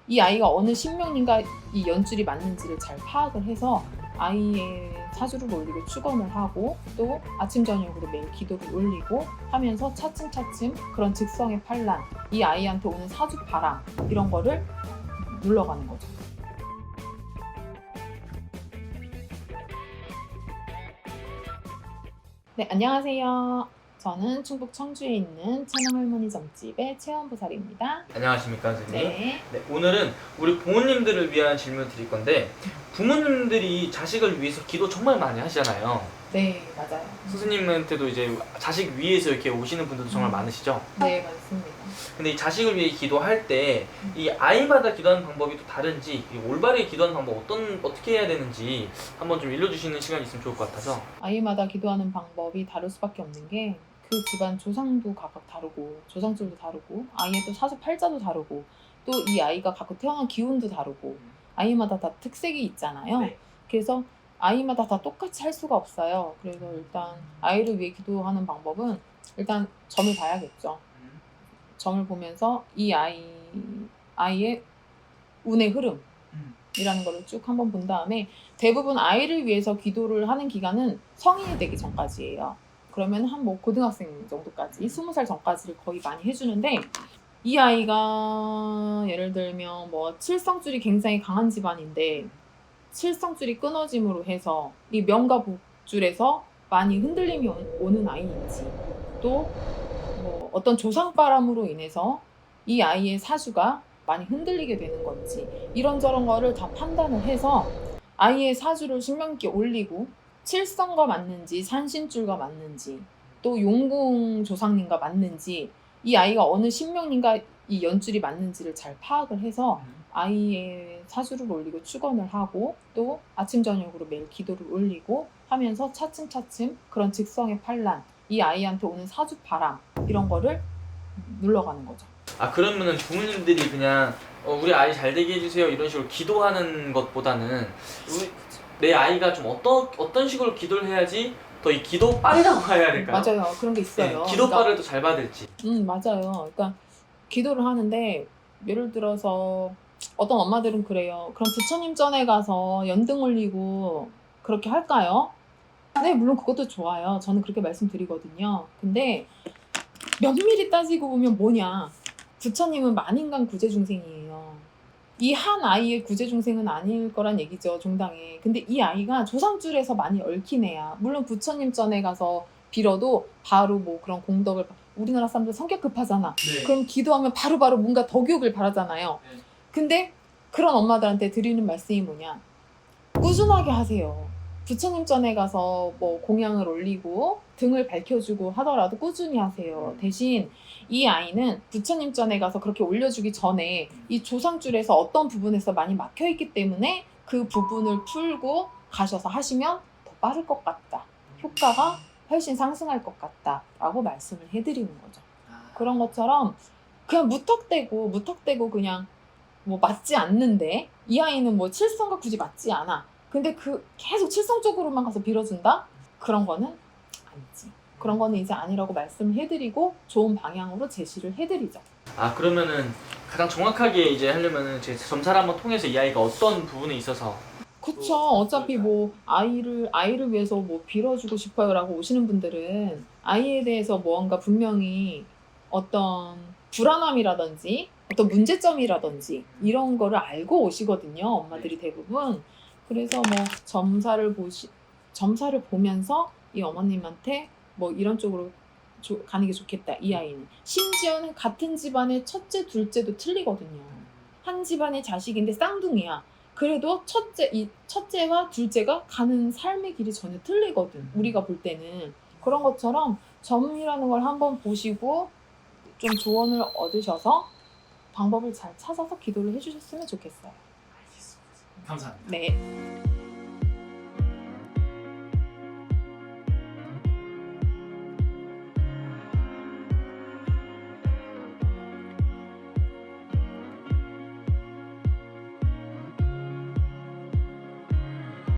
이 아이가 어느 신명님과 이 연줄이 맞는지를 잘 파악을 해서 아이의 사주를 올리고 축원을 하고 또 아침 저녁으로 매일 기도를 올리고 하면서 차츰차츰 그런 직성의 판란, 이 아이한테 오는 사주 바람 이런 거를 눌러가는 거죠. 네, 안녕하세요. 저는 충북 청주에 있는 찬양할머니 점집의 체험보살입니다. 안녕하십니까 선생님. 네. 오늘은 우리 부모님들을 위한 질문을 드릴 건데, 부모님들이 자식을 위해서 기도 정말 많이 하시잖아요. 네, 맞아요. 선생님한테도 이제 자식 위해서 이렇게 오시는 분들도 정말 많으시죠? 네, 맞습니다. 근데 이 자식을 위해 기도할 때 이 아이마다 기도하는 방법이 또 다른지, 이 올바르게 기도하는 방법 어떻게 해야 되는지 한번 좀 일러주시는 시간이 있으면 좋을 것 같아서. 아이마다 기도하는 방법이 다를 수밖에 없는 게 그 집안 조상도 각각 다르고 조상줄도 다르고 아이의 또 사주 팔자도 다르고 또 이 아이가 갖고 태어난 기운도 다르고 아이마다 다 특색이 있잖아요. 네. 그래서 아이마다 다 똑같이 할 수가 없어요. 그래서 일단 아이를 위해 기도하는 방법은 일단 점을 봐야겠죠. 점을 보면서 이 아이의 운의 흐름이라는 거를 쭉 한번 본 다음에 대부분 아이를 위해서 기도를 하는 기간은 성인이 되기 전까지예요. 그러면 한 뭐 고등학생 정도까지 20살 전까지를 거의 많이 해주는데 이 아이가 예를 들면 뭐 칠성줄이 굉장히 강한 집안인데 칠성줄이 끊어짐으로 해서 이 명과 복줄에서 많이 흔들림이 오는 아이인지 또 뭐 어떤 조상바람으로 인해서 이 아이의 사주가 많이 흔들리게 되는 건지 이런저런 거를 다 판단을 해서 아이의 사주를 신명기에 올리고 칠성과 맞는지 산신줄과 맞는지 또 용궁 조상님과 맞는지 이 아이가 어느 신명님과 이 연줄이 맞는지를 잘 파악을 해서 아이의 사주를 올리고 축원을 하고 또 아침 저녁으로 매일 기도를 올리고 하면서 차츰차츰 그런 직성의 판란, 이 아이한테 오는 사주 바람 이런 거를 눌러가는 거죠. 그러면은 부모님들이 그냥 우리 아이 잘 되게 해주세요 이런 식으로 기도하는 것보다는 내 아이가 좀 어떤 식으로 기도를 해야지 더 이 기도빨이라고 해야 될까요? 맞아요. 그런 게 있어요. 네, 기도빨을 더 잘 받을지. 맞아요. 그러니까 기도를 하는데 예를 들어서 어떤 엄마들은 그래요. 그럼 부처님 전에 가서 연등 올리고 그렇게 할까요? 네, 물론 그것도 좋아요. 저는 그렇게 말씀드리거든요. 근데 면밀히 따지고 보면 뭐냐? 부처님은 만인간 구제중생이에요. 이 한 아이의 구제중생은 아닐 거란 얘기죠, 종당에. 근데 이 아이가 조상줄에서 많이 얽힌 애야. 물론 부처님 전에 가서 빌어도 바로 뭐 그런 공덕을, 우리나라 사람들 성격 급하잖아. 네. 그럼 기도하면 바로바로 뭔가 덕욕을 바라잖아요. 네. 근데 그런 엄마들한테 드리는 말씀이 뭐냐? 꾸준하게 하세요. 부처님 전에 가서 뭐 공양을 올리고 등을 밝혀주고 하더라도 꾸준히 하세요. 대신 이 아이는 부처님 전에 가서 그렇게 올려주기 전에 이 조상줄에서 어떤 부분에서 많이 막혀있기 때문에 그 부분을 풀고 가셔서 하시면 더 빠를 것 같다. 효과가 훨씬 상승할 것 같다. 라고 말씀을 해드리는 거죠. 그런 것처럼 그냥 무턱대고 그냥 뭐 맞지 않는데 이 아이는 뭐 칠성과 굳이 맞지 않아. 근데 그 계속 칠성 쪽으로만 가서 빌어준다? 그런 거는 아니지. 그런 거는 이제 아니라고 말씀을 해드리고 좋은 방향으로 제시를 해드리죠. 그러면은 가장 정확하게 이제 하려면은 제 점사를 한번 통해서 이 아이가 어떤 부분에 있어서. 그쵸. 어차피 뭐 아이를 위해서 뭐 빌어주고 싶어요라고 오시는 분들은 아이에 대해서 무언가 분명히 어떤 불안함이라든지 어떤 문제점이라든지 이런 거를 알고 오시거든요. 엄마들이 대부분. 그래서 뭐 점사를 보면서 이 어머님한테 뭐 이런 쪽으로 가는 게 좋겠다. 이 아이는. 심지어는 같은 집안의 첫째, 둘째도 틀리거든요. 한 집안의 자식인데 쌍둥이야. 그래도 첫째와 둘째가 가는 삶의 길이 전혀 틀리거든. 우리가 볼 때는. 그런 것처럼 점이라는 걸 한번 보시고 좀 조언을 얻으셔서 방법을 잘 찾아서 기도를 해주셨으면 좋겠어요. 감사합니다. 네.